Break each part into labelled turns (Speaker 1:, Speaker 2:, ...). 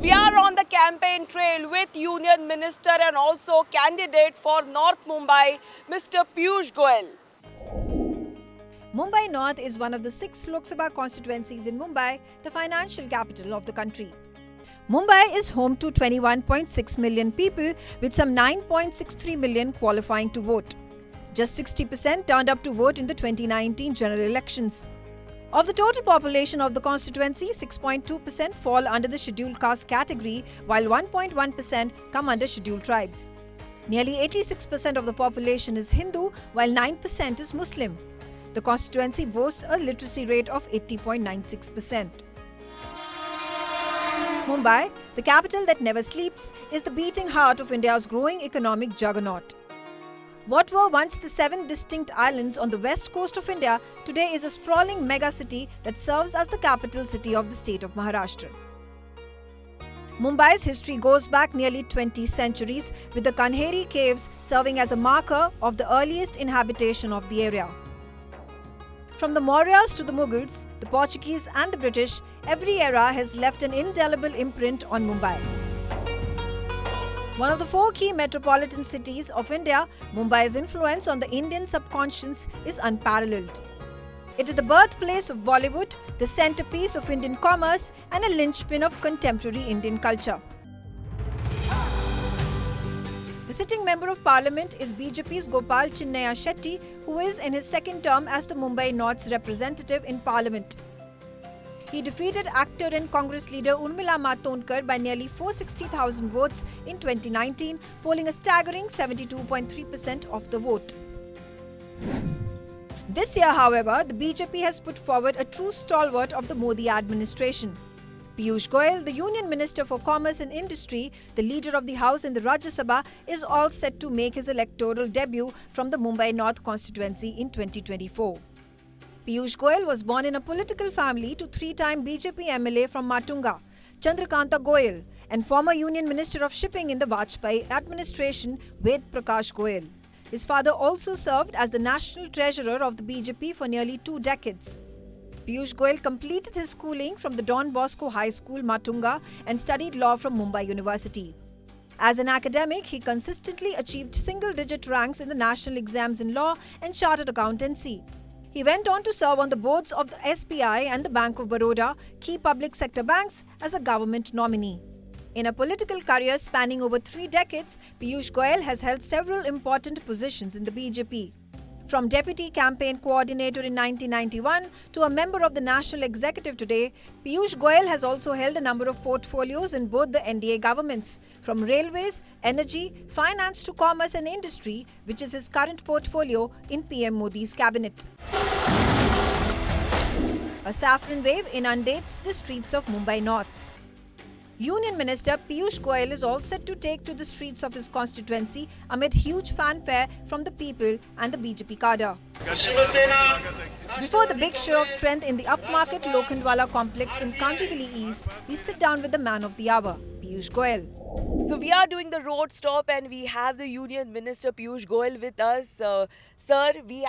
Speaker 1: We are on the campaign trail with Union Minister and also candidate for North Mumbai, Mr. Piyush Goyal.
Speaker 2: Mumbai North is one of the 6 Lok Sabha constituencies in Mumbai, the financial capital of the country. Mumbai is home to 21.6 million people with some 9.63 million qualifying to vote. Just 60% turned up to vote in the 2019 general elections. Of the total population of the constituency, 6.2% fall under the scheduled caste category, while 1.1% come under scheduled tribes. Nearly 86% of the population is Hindu, while 9% is Muslim. The constituency boasts a literacy rate of 80.96%. Mumbai, the capital that never sleeps, is the beating heart of India's growing economic juggernaut. What were once the 7 distinct islands on the west coast of India today is a sprawling megacity that serves as the capital city of the state of Maharashtra. Mumbai's history goes back nearly 20 centuries, with the Kanheri caves serving as a marker of the earliest inhabitation of the area. From the Mauryas to the Mughals, the Portuguese and the British, every era has left an indelible imprint on Mumbai. One of the 4 key metropolitan cities of India, Mumbai's influence on the Indian subconscious is unparalleled. It is the birthplace of Bollywood, the centerpiece of Indian commerce, and a linchpin of contemporary Indian culture. The sitting Member of Parliament is BJP's Gopal Chinnaya Shetty, who is in his second term as the Mumbai North's representative in Parliament. He defeated actor and Congress leader Urmila Matondkar by nearly 460,000 votes in 2019, polling a staggering 72.3% of the vote. This year, however, the BJP has put forward a true stalwart of the Modi administration. Piyush Goyal, the Union Minister for Commerce and Industry, the leader of the House in the Rajya Sabha, is all set to make his electoral debut from the Mumbai North constituency in 2024. Piyush Goyal was born in a political family to 3-time BJP MLA from Matunga, Chandrakanta Goyal, and former Union Minister of Shipping in the Vajpayee administration, Ved Prakash Goyal. His father also served as the National Treasurer of the BJP for nearly 2 decades. Piyush Goyal completed his schooling from the Don Bosco High School, Matunga, and studied law from Mumbai University. As an academic, he consistently achieved single-digit ranks in the national exams in law and chartered accountancy. He went on to serve on the boards of the SBI and the Bank of Baroda, key public sector banks, as a government nominee. In a political career spanning over 3 decades, Piyush Goyal has held several important positions in the BJP. From Deputy Campaign Coordinator in 1991 to a member of the National Executive today, Piyush Goyal has also held a number of portfolios in both the NDA governments, from railways, energy, finance to commerce and industry, which is his current portfolio in PM Modi's cabinet. A saffron wave inundates the streets of Mumbai North. Union Minister Piyush Goyal is all set to take to the streets of his constituency amid huge fanfare from the people and the BJP cadre. Before the big show of strength in the upmarket Lokhandwala complex in Kandivali East, we sit down with the man of the hour, Piyush Goyal.
Speaker 1: So we are doing the road stop and we have the Union Minister Piyush Goyal with us. Sir, we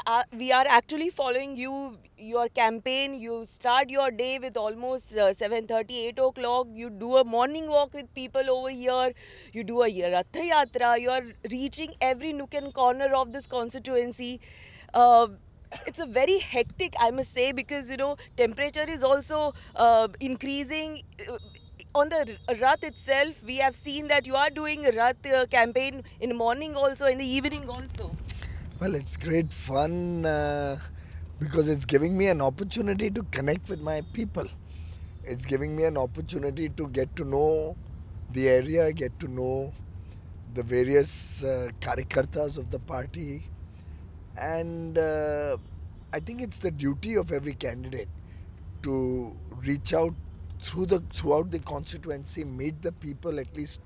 Speaker 1: are actually following your campaign. You start your day with almost 7:30, 8 o'clock. You do a morning walk with people over here. You do a Rath Yatra. You are reaching every nook and corner of this constituency. It's a very hectic, I must say, because temperature is also increasing. On the Rath itself, we have seen that you are doing a Rath campaign in the morning also, in the evening also.
Speaker 3: Well, it's great fun because it's giving me an opportunity to connect with my people. It's giving me an opportunity to get to know the area, get to know the various karyakartas of the party. And I think it's the duty of every candidate to reach out throughout the constituency, meet the people at least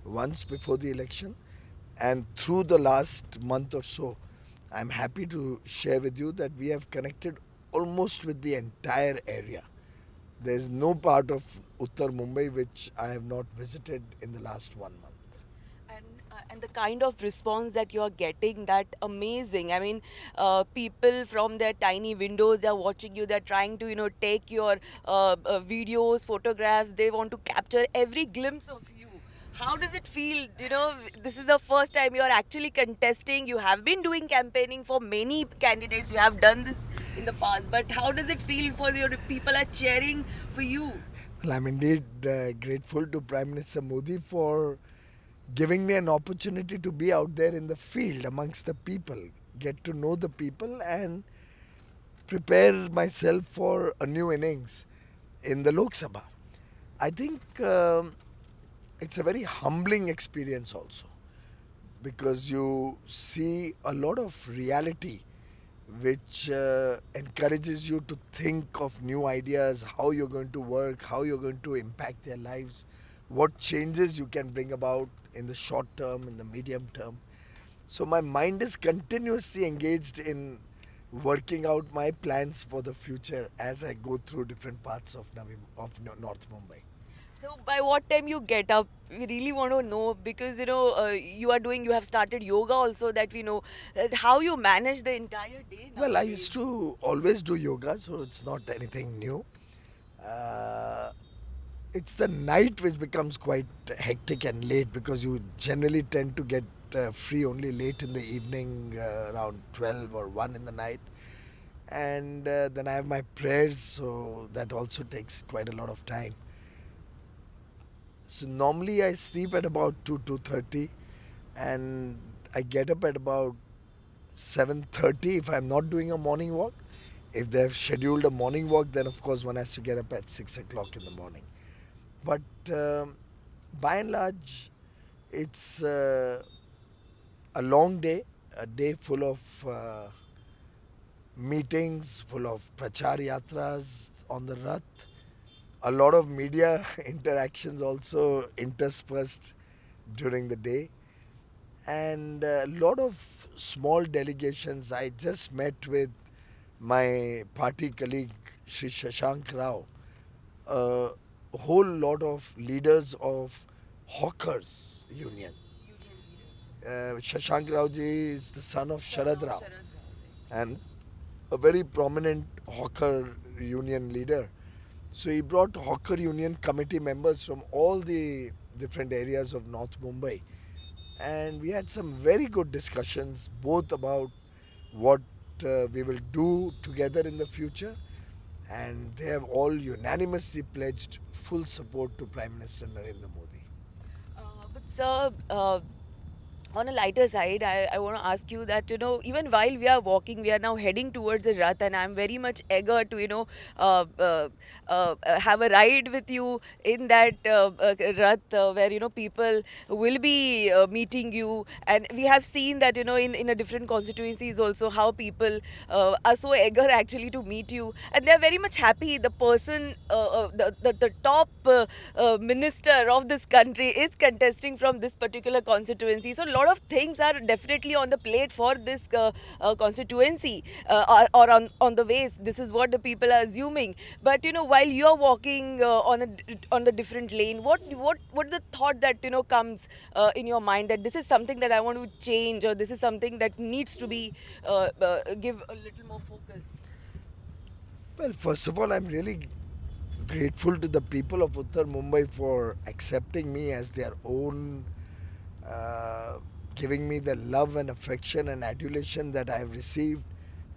Speaker 3: once before the election. And through the last month or so, I'm happy to share with you that we have connected almost with the entire area. There's no part of Uttar Mumbai which I have not visited in the last 1 month.
Speaker 1: And And the kind of response that you're getting, that amazing. I mean, people from their tiny windows, they're watching you, they're trying to, take your videos, photographs, they want to capture every glimpse of you. How does it feel? This is the first time you're actually contesting. You have been doing campaigning for many candidates, you have done this in the past, but how does it feel for your people are cheering for you?
Speaker 3: Well, I'm indeed grateful to Prime Minister Modi for giving me an opportunity to be out there in the field amongst the people, get to know the people, and prepare myself for a new innings in the Lok Sabha. I think it's a very humbling experience also, because you see a lot of reality which encourages you to think of new ideas, how you're going to work, how you're going to impact their lives, what changes you can bring about in the short term, in the medium term. So my mind is continuously engaged in working out my plans for the future as I go through different parts of North Mumbai.
Speaker 1: So by what time you get up? We really want to know, because you have started yoga also, that we know that how you manage the entire day
Speaker 3: Well, I
Speaker 1: nowadays.
Speaker 3: used to always do yoga, so it's not anything new. Uh, it's the night which becomes quite hectic and late, because you generally tend to get free only late in the evening, around 12 or 1 in the night. And then I have my prayers, so that also takes quite a lot of time. So normally I sleep at about 2:30, and I get up at about 7:30 if I'm not doing a morning walk. If they've scheduled a morning walk, then of course one has to get up at 6 o'clock in the morning. But by and large, it's a long day, a day full of meetings, full of prachar yatras on the Rath, a lot of media interactions also interspersed during the day, and a lot of small delegations. I just met with my party colleague Sri Shashank Rao, a whole lot of leaders of Hawkers Union. Shashank Rao ji is the son of Sharad Rao, and a very prominent Hawker Union leader. So he brought Hawker Union committee members from all the different areas of North Mumbai, and we had some very good discussions both about what we will do together in the future, and they have all unanimously pledged full support to Prime Minister Narendra Modi.
Speaker 1: But sir, on a lighter side, I want to ask you that, even while we are walking, we are now heading towards the Rath, and I'm very much eager to, have a ride with you in that Rath, where, people will be meeting you. And we have seen that, in a different constituencies also, how people are so eager actually to meet you. And they're very much happy. The person, the top minister of this country is contesting from this particular constituency. So a lot of things are definitely on the plate for this constituency, or on the ways. This is what the people are assuming. But while you are walking on the different lane, what the thought that comes in your mind, that this is something that I want to change, or this is something that needs to be give a little more focus?
Speaker 3: Well, first of all, I'm really grateful to the people of Uttar Mumbai for accepting me as their own, giving me the love and affection and adulation that I have received.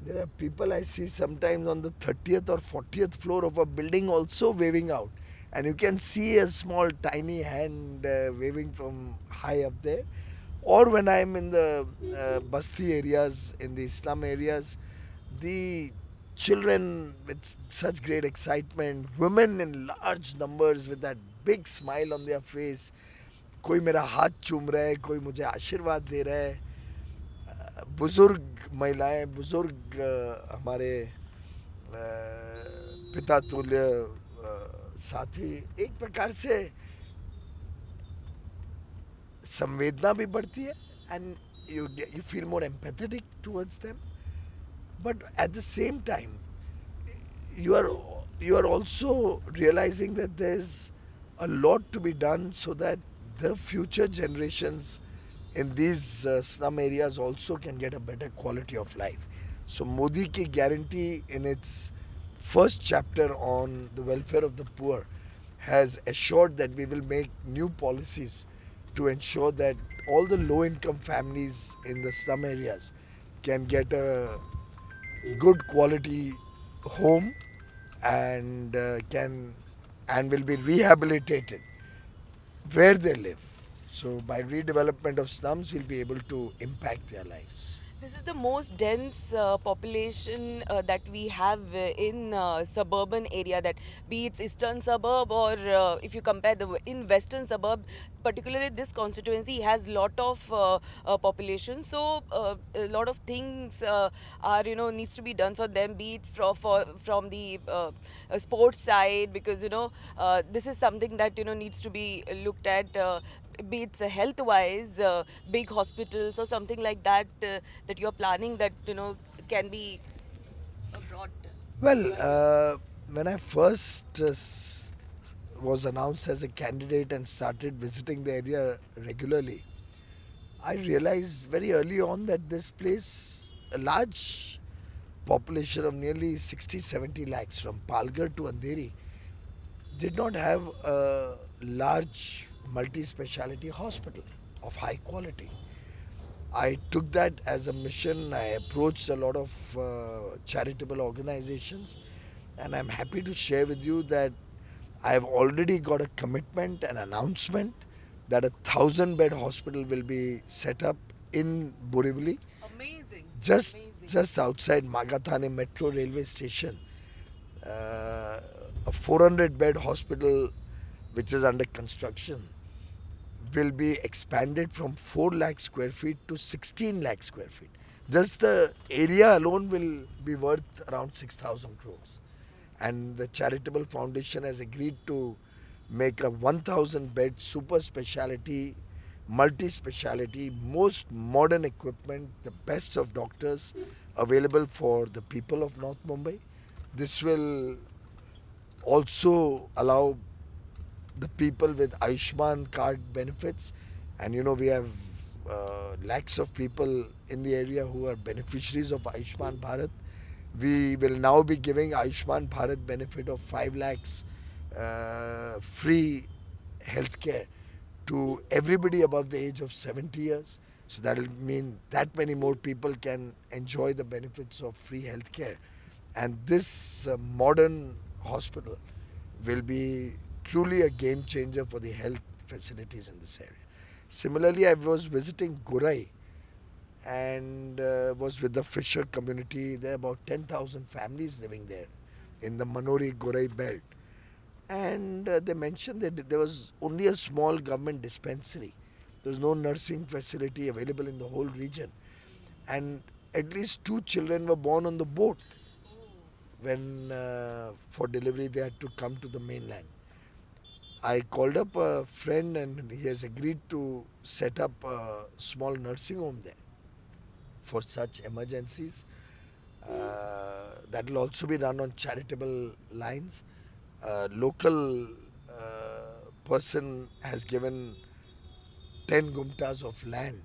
Speaker 3: There are people I see sometimes on the 30th or 40th floor of a building also waving out, and you can see a small tiny hand waving from high up there. Or when I'm in the Basti areas, in the Islam areas, the children with such great excitement, women in large numbers with that big smile on their face. कोई मेरा हाथ चूम रहा है, कोई मुझे आशीर्वाद दे रहा है, बुजुर्ग महिलाएं, बुजुर्ग हमारे पिता तुल्य साथी, एक प्रकार से संवेदना भी बढ़ती है, and you feel more empathetic towards them. But at the same time, you are also realizing that there's a lot to be done so that the future generations in these slum areas also can get a better quality of life. So Modi ki guarantee in its first chapter on the welfare of the poor has assured that we will make new policies to ensure that all the low income families in the slum areas can get a good quality home and can and will be rehabilitated where they live. So by redevelopment of slums, we'll be able to impact their lives.
Speaker 1: This is the most dense population that we have in suburban area, that be it's eastern suburb or if you compare in western suburb, particularly this constituency has lot of population. So a lot of things are, needs to be done for them, be it from the sports side, because this is something that needs to be looked at, be it health wise, big hospitals or something like that, that you're planning, that can be brought.
Speaker 3: Well, when I first was announced as a candidate and started visiting the area regularly, I realized very early on that this place, a large population of nearly 60-70 lakhs from Palghar to Andheri, did not have a large multi-speciality hospital of high quality. I took that as a mission. I approached a lot of charitable organizations, and I'm happy to share with you that I have already got a commitment, an announcement that 1,000-bed hospital will be set up in Borivali,
Speaker 1: Amazing.
Speaker 3: just outside Magathane Metro Railway Station. A 400-bed hospital which is under construction will be expanded from 4 lakh square feet to 16 lakh square feet. Just the area alone will be worth around 6,000 crores. And the charitable foundation has agreed to make a 1,000 bed super speciality, multi speciality, most modern equipment, the best of doctors available for the people of North Mumbai. This will also allow the people with Ayushman card benefits, and we have lakhs of people in the area who are beneficiaries of Ayushman Bharat. We will now be giving Ayushman Bharat benefit of 5 lakhs free healthcare to everybody above the age of 70 years. So that will mean that many more people can enjoy the benefits of free healthcare. And this modern hospital will be truly a game changer for the health facilities in this area. Similarly, I was visiting Gorai and was with the Fisher community. There are about 10,000 families living there in the Manori Gorai belt. And they mentioned that there was only a small government dispensary. There was no nursing facility available in the whole region. And at least 2 children were born on the boat when for delivery they had to come to the mainland. I called up a friend and he has agreed to set up a small nursing home there for such emergencies. That will also be run on charitable lines. A local person has given 10 gumtas of land,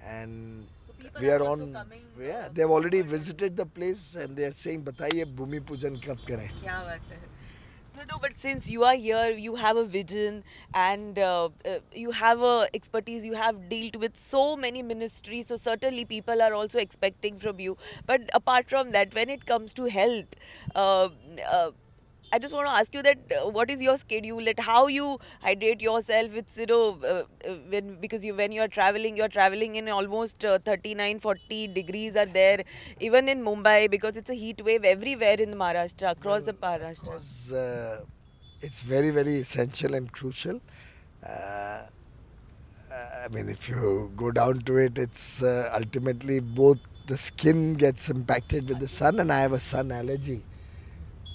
Speaker 3: and
Speaker 1: So people
Speaker 3: we
Speaker 1: are
Speaker 3: are
Speaker 1: also
Speaker 3: on.
Speaker 1: coming,
Speaker 3: Yeah, they have already visited the place and they are saying, "बताइए भूमि पूजन कब करें?"
Speaker 1: Kya baat hai. So no, but since you are here, you have a vision and you have a expertise. You have dealt with so many ministries, so certainly people are also expecting from you. But apart from that, when it comes to health, uh, uh, I just want to ask you that what is your schedule? That how you hydrate yourself? It's when you are traveling in almost 39, 40 degrees are there. Even in Mumbai, because it's a heat wave everywhere in Maharashtra, across the Maharashtra.
Speaker 3: Because it's very, very essential and crucial. Uh, I mean, if you go down to it, it's ultimately both the skin gets impacted with the sun, and I have a sun allergy.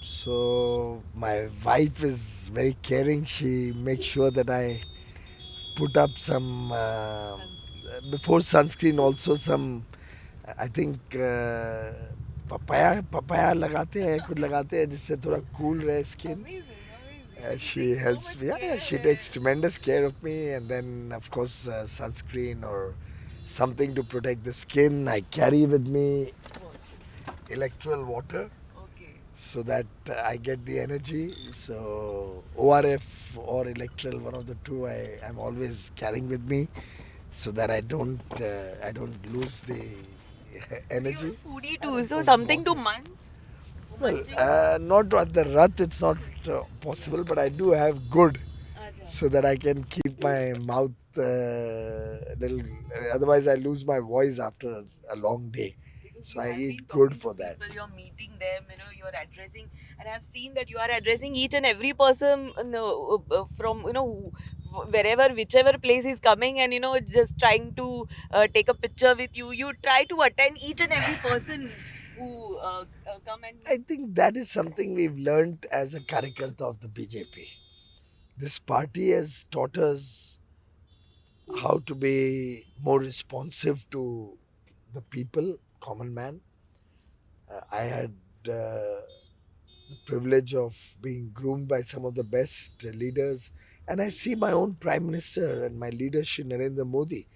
Speaker 3: So my wife is very caring. She makes sure that I put up some before sunscreen also some. I think papaya लगाते हैं कुछ लगाते हैं जिससे थोड़ा cool रहे skin.
Speaker 1: Amazing, amazing.
Speaker 3: She helps me. Yeah, she takes tremendous care of me, and then of course sunscreen or something to protect the skin. I carry with me electoral water
Speaker 1: Okay.
Speaker 3: so that I get the energy. So ORF or electoral, one of the two, I'm always carrying with me, so that I don't lose the
Speaker 1: You're
Speaker 3: energy.
Speaker 1: a foodie too, so something to munch.
Speaker 3: Well, not at the Rath, it's not possible, but I do have good, so that I can keep my mouth little. Otherwise, I lose my voice after a long day. So I eat good for that.
Speaker 1: People, you're meeting them, you're addressing, and I've seen that you are addressing each and every person, from wherever, whichever place is coming, and just trying to take a picture with you. You try to attend each and every person who come and.
Speaker 3: I think that is something we've learned as a Karyakarta of the BJP. This party has taught us how to be more responsive to the people, common man. I had the privilege of being groomed by some of the best leaders, and I see my own Prime Minister and my leader, Shri Narendra Modi.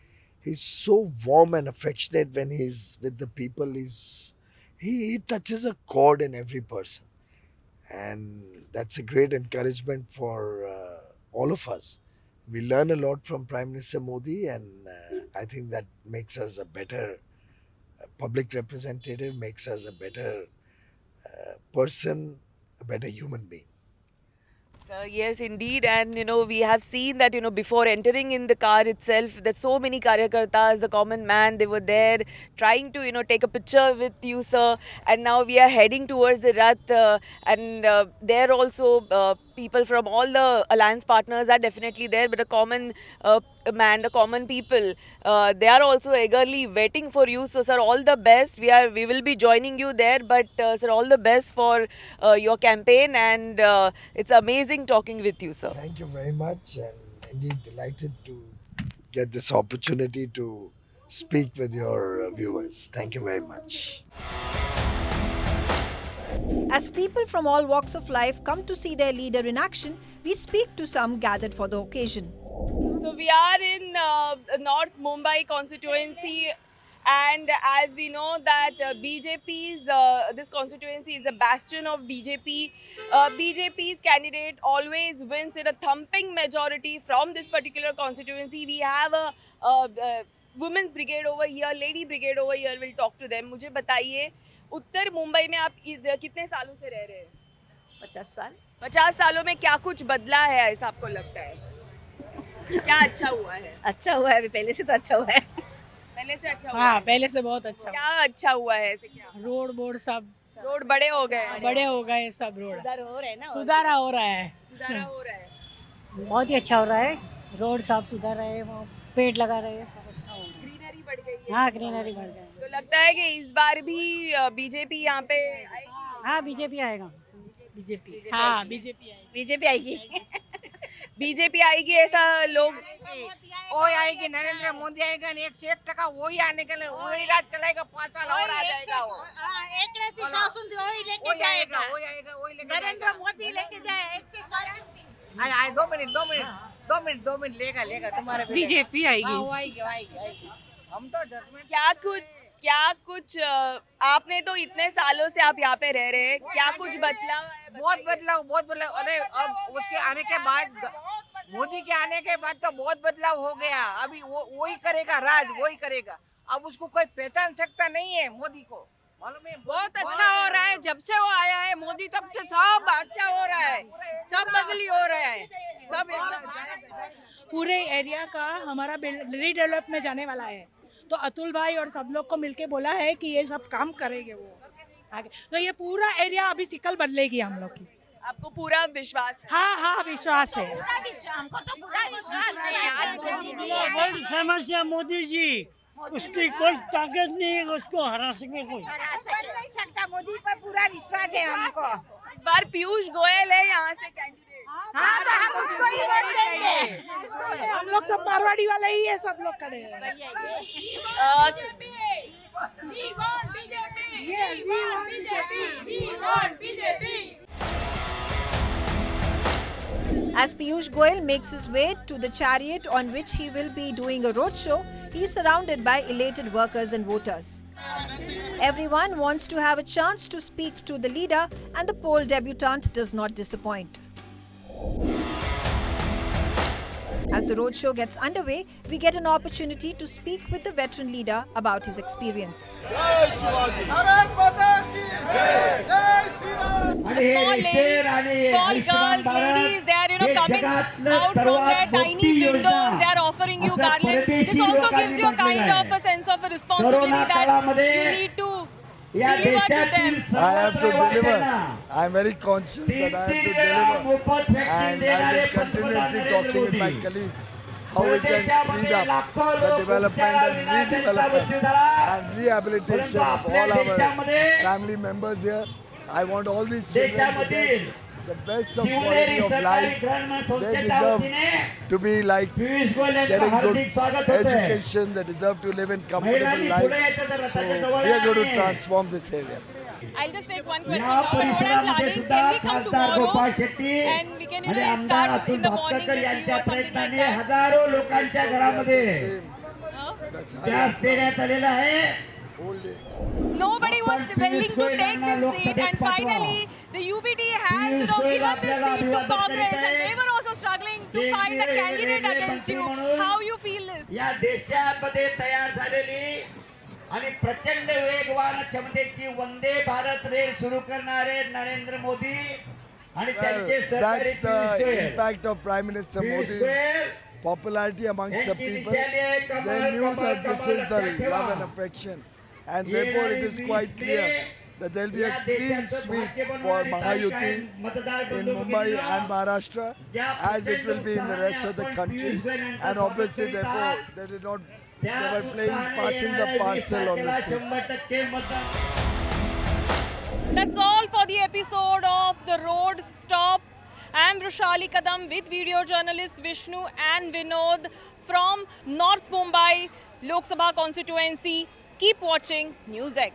Speaker 3: He's so warm and affectionate when he's with the people. He touches a chord in every person, and that's a great encouragement for all of us. We learn a lot from Prime Minister Modi, and I think that makes us a better public representative, makes us a better person, a better human being.
Speaker 1: Yes, indeed, and we have seen that before entering in the car itself, that so many karyakartas, the common man, they were there trying to take a picture with you, sir. And now we are heading towards the Rath, and there also people from all the alliance partners are definitely there, but the common man, the common people, they are also eagerly waiting for you. So, sir, all the best. We will be joining you there, but sir, all the best for your campaign, and it's amazing talking with you, sir.
Speaker 3: Thank you very much, and indeed delighted to get this opportunity to speak with your viewers. Thank you very much.
Speaker 2: As people from all walks of life come to see their leader in action, we speak to some gathered for the occasion.
Speaker 1: So we are in North Mumbai constituency, and as we know that BJP's this constituency is a bastion of BJP. BJP's candidate always wins in a thumping majority from this particular constituency. We have a women's brigade over here, lady brigade over here. We'll talk to them. मुझे बताइए, उत्तर मुंबई में आप कितने सालों से रह रहे हैं?
Speaker 4: 50 साल
Speaker 1: 50 सालों में क्या कुछ बदला है ऐसा आपको लगता है? क्या अच्छा हुआ है?
Speaker 4: अच्छा हुआ है, अभी पहले से तो अच्छा हुआ है।
Speaker 1: पहले से अच्छा हुआ
Speaker 5: हाँ
Speaker 1: है?
Speaker 5: पहले से बहुत अच्छा
Speaker 1: क्या अच्छा हुआ है ऐसे क्या?
Speaker 5: रोड बोर्ड सब
Speaker 1: रोड बड़े हो गए हैं,
Speaker 5: बड़े हो गए सब रोड
Speaker 4: सुधार हो रहा है ना।
Speaker 5: सुधारा हो रहा है
Speaker 1: सुधारा हो रहा है।
Speaker 6: बहुत ही अच्छा हो रहा है। रोड साफ सुथरा रहे हैं, वो पेड़ लगा रहे हैं, सब अच्छा हो रहा है।
Speaker 1: ग्रीनरी बढ़ गई है।
Speaker 6: हाँ ग्रीनरी बढ़ गई।
Speaker 1: तो लगता है कि इस बार भी बीजेपी यहाँ पे आएगी?
Speaker 6: हाँ बीजेपी आएगा।
Speaker 5: बीजेपी हाँ बीजेपी
Speaker 4: आएगी।
Speaker 1: बीजेपी आएगी ऐसा लोग
Speaker 7: वो आएगी, नरेंद्र मोदी आएगा, 101% वही आने के लिए वही राज चलाएगा, 5 साल और आ जाएगा वो।
Speaker 8: एक रैसी शासन जो वही लेके जाएगा,
Speaker 7: वही आएगा, वही लेके
Speaker 8: नरेंद्र मोदी लेके जाए एक से शासन।
Speaker 7: आए 2 मिनट लेगा तुम्हारे
Speaker 5: बीजेपी आएगी।
Speaker 7: वो आएगी। हम तो जजमेंट
Speaker 1: क्या कुछ आपने तो इतने सालों से आप यहाँ पे रह रहे हैं, क्या कुछ बदलाव है?
Speaker 7: बहुत बदलाव। अरे अब उसके आने के बाद, मोदी के आने के बाद तो बहुत बदलाव हो गया। अभी वही करेगा राज, वही करेगा। अब उसको कोई पहचान सकता नहीं है मोदी को, मालूम है?
Speaker 9: बहुत अच्छा हो रहा है, जब से वो आया है मोदी तब से सब अच्छा हो रहा है, सब बदली हो रहा है, सब
Speaker 5: पूरे एरिया का हमारा रीडेवलप में जाने वाला है। तो अतुल भाई और सब लोग को मिलके बोला है कि ये सब काम करेंगे वो आगे, तो ये पूरा एरिया अभी सिकल बदलेगी हम लोग की।
Speaker 1: आपको पूरा विश्वास है?
Speaker 5: हाँ विश्वास है।
Speaker 8: हमको तो पूरा विश्वास है।
Speaker 10: वर्ल्ड फेमस है मोदी जी, उसकी कोई ताकत नहीं है उसको हरा सके कोई।
Speaker 8: नहीं सकता, मोदी पर पूरा विश्वास है हमको।
Speaker 1: इस बार पीयूष गोयल है यहाँ से कैंडिडेट।
Speaker 8: हाँ तो हम उसको ही वोट देंगे।
Speaker 5: हम लोग सब मारवाड़ी वाले ही है, सब लोग खड़े हैं।
Speaker 2: As Piyush Goyal makes his way to the chariot on which he will be doing a roadshow, he is surrounded by elated workers and voters. Everyone wants to have a chance to speak to the leader, and the poll debutant does not disappoint. As the roadshow gets underway, we get an opportunity to speak with the veteran leader about his experience.
Speaker 1: Small girls, ladies, they are coming out from their tiny windows. They are offering you garland. This also gives you a kind of a sense of a responsibility that you need to deliver to them.
Speaker 3: I have to deliver. I am very conscious that I have to deliver. And I have been continuously talking with my colleagues how we can speed up the development and redevelopment and rehabilitation of all our family members here. I want all these children to get the best of quality of life. They deserve to be like getting good education. They deserve to live in comfortable life. So we are going to transform this area.
Speaker 1: I'll just take one question now. But what I'm planning, can we come tomorrow and we can start in the morning with you or something like that? Nobody was willing to take this seat, and finally the UBT has given this seat to Congress, and they were also struggling to find a candidate against you. How you feel this?
Speaker 11: या देशामध्ये तयार झालेली आणि प्रचंड वेगवान क्षमतेची Vande Bharat rail सुरू करणारे नरेंद्र मोदी आणि त्यांचे सहकारी
Speaker 3: That's the impact of Prime Minister Modi's popularity amongst the people. They knew that this is the love and affection, and therefore it is quite clear that there will be a clean sweep for Mahayuti in Mumbai and Maharashtra, as it will be in the rest of the country. And obviously, therefore, they were playing passing the parcel on the seat.
Speaker 1: That's all for the episode of The Road Stop. I'm Roshali Kadam with video journalists Vishnu and Vinod from North Mumbai Lok Sabha constituency. Keep watching NewsX.